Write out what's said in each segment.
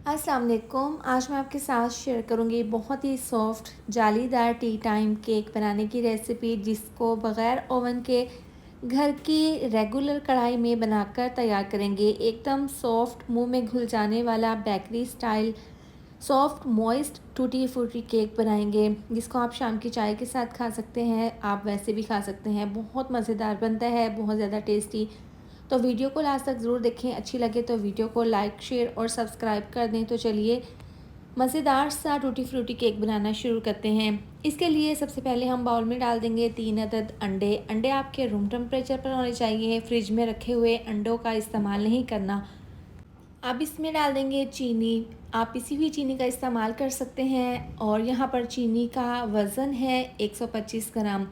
अस्सलाम वालेकुम। आज मैं आपके साथ शेयर करूंगी बहुत ही सॉफ्ट जालीदार टी टाइम केक बनाने की रेसिपी, जिसको बग़ैर ओवन के घर की रेगुलर कढ़ाई में बनाकर तैयार करेंगे। एकदम सॉफ्ट, मुंह में घुल जाने वाला bakery style soft moist tutti frutti cake बनाएंगे, जिसको आप शाम की चाय के साथ खा सकते हैं। आप वैसे भी खा सकते हैं। बहुत मज़ेदार बनता है, बहुत ज़्यादा टेस्टी। तो वीडियो को लास्ट तक ज़रूर देखें। अच्छी लगे तो वीडियो को लाइक, शेयर और सब्सक्राइब कर दें। तो चलिए मज़ेदार सा टूटी फ्रूटी केक बनाना शुरू करते हैं। इसके लिए सबसे पहले हम बाउल में डाल देंगे 3 अदद अंडे। अंडे आपके रूम टेम्परेचर पर होने चाहिए। फ्रिज में रखे हुए अंडों का इस्तेमाल नहीं करना। अब इसमें डाल देंगे चीनी। आप किसी भी चीनी का इस्तेमाल कर सकते हैं और यहाँ पर चीनी का वज़न है 125 ग्राम।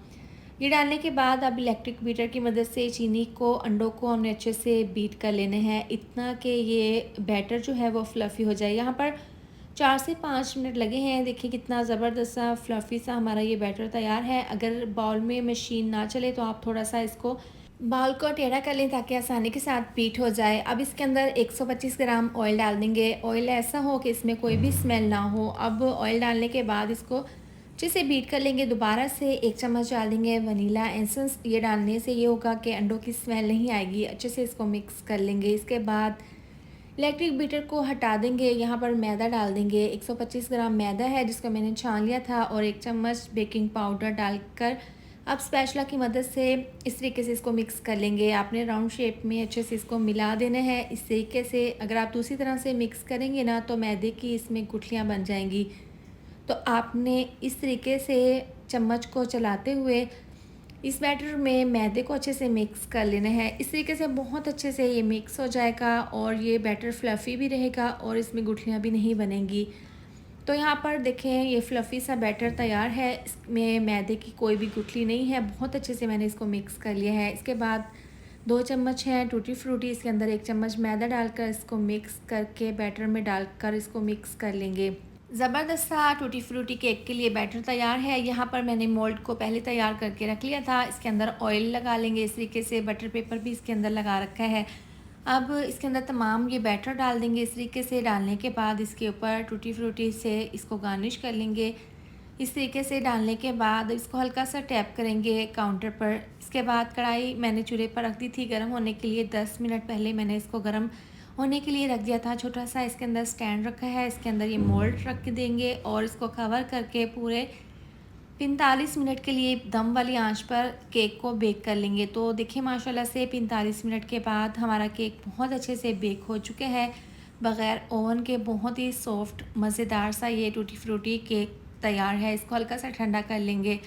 ये डालने के बाद अब इलेक्ट्रिक बीटर की मदद से चीनी को, अंडों को हमने अच्छे से बीट कर लेने हैं, इतना कि ये बैटर जो है वो फ्लफ़ी हो जाए। यहाँ पर 4 से 5 मिनट लगे हैं। देखिए कितना ज़बरदस्त सा फ्लफ़ी सा हमारा ये बैटर तैयार है। अगर बाउल में मशीन ना चले तो आप थोड़ा सा इसको बाउल को टेढ़ा कर लें ताकि आसानी के साथ बीट हो जाए। अब इसके अंदर 125 ग्राम ऑयल डाल देंगे। ऑयल ऐसा हो कि इसमें कोई भी स्मेल ना हो। अब ऑयल डालने के बाद इसको अच्छे से बीट कर लेंगे। दोबारा से 1 चम्मच डाल देंगे वनीला एसेंस। ये डालने से ये होगा कि अंडों की स्मेल नहीं आएगी। अच्छे से इसको मिक्स कर लेंगे। इसके बाद इलेक्ट्रिक बीटर को हटा देंगे। यहाँ पर मैदा डाल देंगे। 125 ग्राम मैदा है जिसको मैंने छान लिया था, और 1 चम्मच बेकिंग पाउडर डालकर अब स्पैचुला की मदद से इस तरीके से इसको मिक्स कर लेंगे। आपने राउंड शेप में अच्छे से इसको मिला देना है। इस तरीके से अगर आप दूसरी तरह से मिक्स करेंगे ना तो मैदे की इसमें गुठलियाँ बन जाएंगी। तो आपने इस तरीके से चम्मच को चलाते हुए इस बैटर में मैदे को अच्छे से मिक्स कर लेना है। इस तरीके से बहुत अच्छे से ये मिक्स हो जाएगा और ये बैटर फ्लफ़ी भी रहेगा और इसमें गुठलियाँ भी नहीं बनेंगी। तो यहाँ पर देखें ये फ्लफ़ी सा बैटर तैयार है। इसमें मैदे की कोई भी गुठली नहीं है। बहुत अच्छे से मैंने इसको मिक्स कर लिया है। इसके बाद 2 चम्मच हैं टूटी फ्रूटी, इसके अंदर 1 चम्मच मैदा डालकर इसको मिक्स करके बैटर में डालकर इसको मिक्स कर लेंगे। ज़बरदस्त सा टूटी फ्रूटी केक के लिए बैटर तैयार है। यहाँ पर मैंने मोल्ड को पहले तैयार करके रख लिया था। इसके अंदर ऑयल लगा लेंगे। इस तरीके से बटर पेपर भी इसके अंदर लगा रखा है। अब इसके अंदर तमाम ये बैटर डाल देंगे। इस तरीके से डालने के बाद इसके ऊपर टूटी फ्रूटी से इसको गार्निश कर लेंगे। इस तरीके से डालने के बाद इसको हल्का सा टैप करेंगे काउंटर पर। इसके बाद कढ़ाई मैंने चूल्हे पर रख दी थी गर्म होने के लिए। 10 मिनट पहले मैंने इसको गर्म होने के लिए रख दिया था। छोटा सा इसके अंदर स्टैंड रखा है। इसके अंदर ये मोल्ड रख देंगे और इसको कवर करके पूरे 45 मिनट के लिए दम वाली आंच पर केक को बेक कर लेंगे। तो देखिए माशाल्लाह से 45 मिनट के बाद हमारा केक बहुत अच्छे से बेक हो चुका है। बग़ैर ओवन के बहुत ही सॉफ्ट मज़ेदार सा ये टूटी फ्रूटी केक तैयार है। इसको हल्का सा ठंडा कर लेंगे।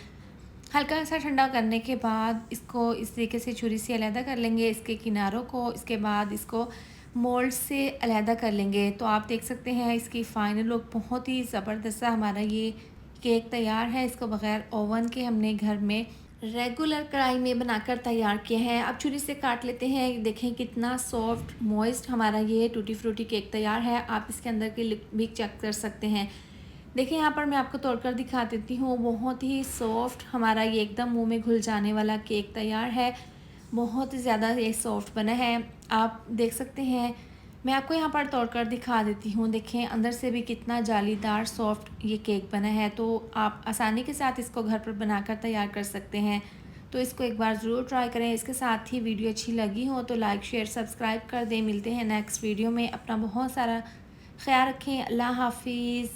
हल्का सा ठंडा करने के बाद इसको इस तरीके से छुरी से अलहदा कर लेंगे, इसके किनारों को। इसके बाद इसको मोल्ड से अलहदा कर लेंगे। तो आप देख सकते हैं इसकी फ़ाइनल लुक बहुत ही ज़बरदस्त सा हमारा ये केक तैयार है। इसको बग़ैर ओवन के हमने घर में रेगुलर कढ़ाई में बनाकर तैयार किए हैं। अब छुरी से काट लेते हैं। देखें कितना सॉफ्ट मॉइस्ट हमारा ये टूटी फ्रूटी केक तैयार है। आप इसके अंदर की लिक भी चेक कर सकते हैं। देखिए यहाँ पर मैं आपको तोड़कर दिखा देती हूँ। बहुत ही सॉफ्ट हमारा ये एकदम मुंह में घुल जाने वाला केक तैयार है। बहुत ज़्यादा ये सॉफ्ट बना है, आप देख सकते हैं। मैं आपको यहाँ पर तोड़कर दिखा देती हूँ। देखें अंदर से भी कितना जालीदार सॉफ्ट ये केक बना है। तो आप आसानी के साथ इसको घर पर बनाकर तैयार कर सकते हैं। तो इसको एक बार ज़रूर ट्राई करें। इसके साथ ही वीडियो अच्छी लगी हो तो लाइक, शेयर, सब्सक्राइब कर दें। मिलते हैं नेक्स्ट वीडियो में। अपना बहुत सारा ख्याल रखें। अल्लाह हाफिज़।